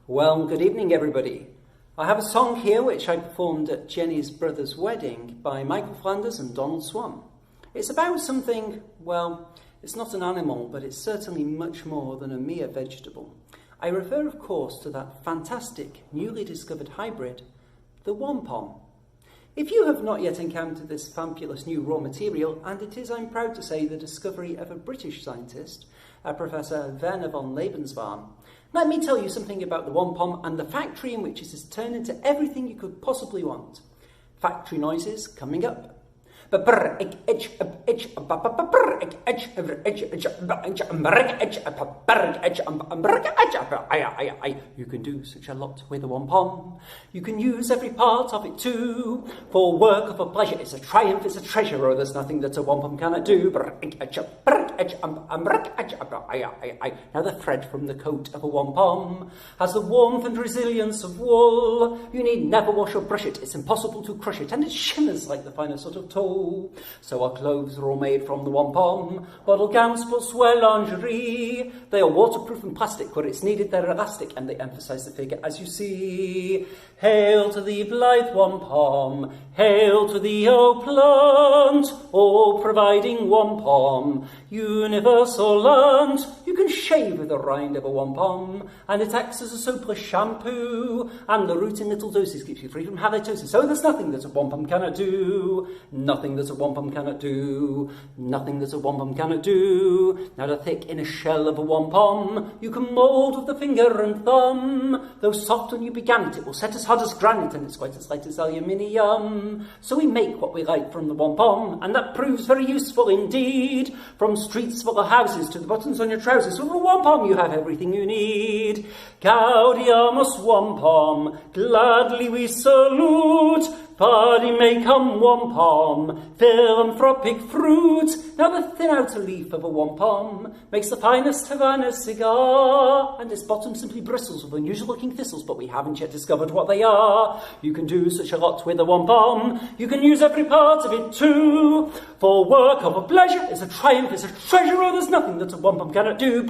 Well, good evening, everybody. I have a song here which I performed at Jenny's brother's wedding by Michael Flanders and Donald Swan. It's about something, well, it's not an animal, but it's certainly much more than a mere vegetable. I refer, of course, to that fantastic, newly discovered hybrid, the WomPom. If you have not yet encountered this fabulous new raw material, and it is, I'm proud to say, the discovery of a British scientist, Professor Werner von Lebenswarm, let me tell you something about the WomPom and the factory in which it has turned into everything you could possibly want. Factory noises coming up. You can do such a lot with a WomPom. You can use every part of it too. For work of a pleasure, it's a triumph, it's a treasure, or there's nothing that a WomPom cannot do. Now the thread from the coat of a WomPom has the warmth and resilience of wool. You need never wash or brush it, it's impossible to crush it, and it shimmers like the finest sort of tow. So our clothes are all made from the WomPom. Bottle gowns, sportswear, lingerie. They are waterproof and plastic. Where it's needed, they're elastic, and they emphasise the figure as you see. Hail to the blithe WomPom. Hail to the O plant. All providing WomPom. Universal land. You can shave with the rind of a WomPom, and it acts as a soapless shampoo. And the root in little doses keeps you free from halitosis. So there's nothing that a WomPom cannot do. Nothing that a WomPom cannot do. Nothing that a WomPom cannot do. Now the thick inner shell of a WomPom you can mould with the finger and thumb. Though soft when you began it will set as hard as granite, and it's quite as light as aluminium. So we make what we like from the WomPom, and that proves very useful indeed. From streets full of houses to the buttons on your trousers, with a WomPom you have everything you need. Gaudiamus WomPom, gladly we salute. Party may come WomPom, philanthropic fruit. Now the thin outer leaf of a WomPom makes the finest Havana cigar, and its bottom simply bristles with unusual looking thistles, but we haven't yet discovered what they are. You can do such a lot with a WomPom. You can use every part of it too. For work of a pleasure, it's a triumph, it's a treasure, or there's nothing that a WomPom cannot do.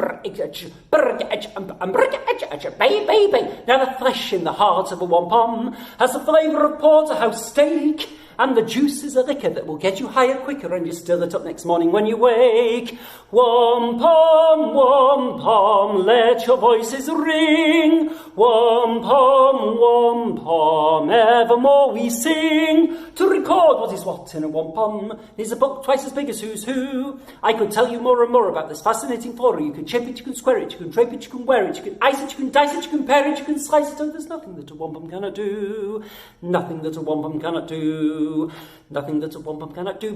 Now the flesh in the heart of a WomPom has the flavour of porterhouse steak, and the juice is a liquor that will get you higher quicker, and you stir it up next morning when you wake. WomPom, WomPom, let your voices ring. WomPom, WomPom, evermore we sing. To record what is what in a WomPom is a book twice as big as Who's Who. I could tell you more and more about this fascinating flora. You can chip it, you can square it, you can drape it, you can wear it, you can ice it, you can dice it, you can pare it, you can slice it. Oh, there's nothing that a WomPom cannot do. Nothing that a WomPom cannot do. Nothing that a WomPom cannot do.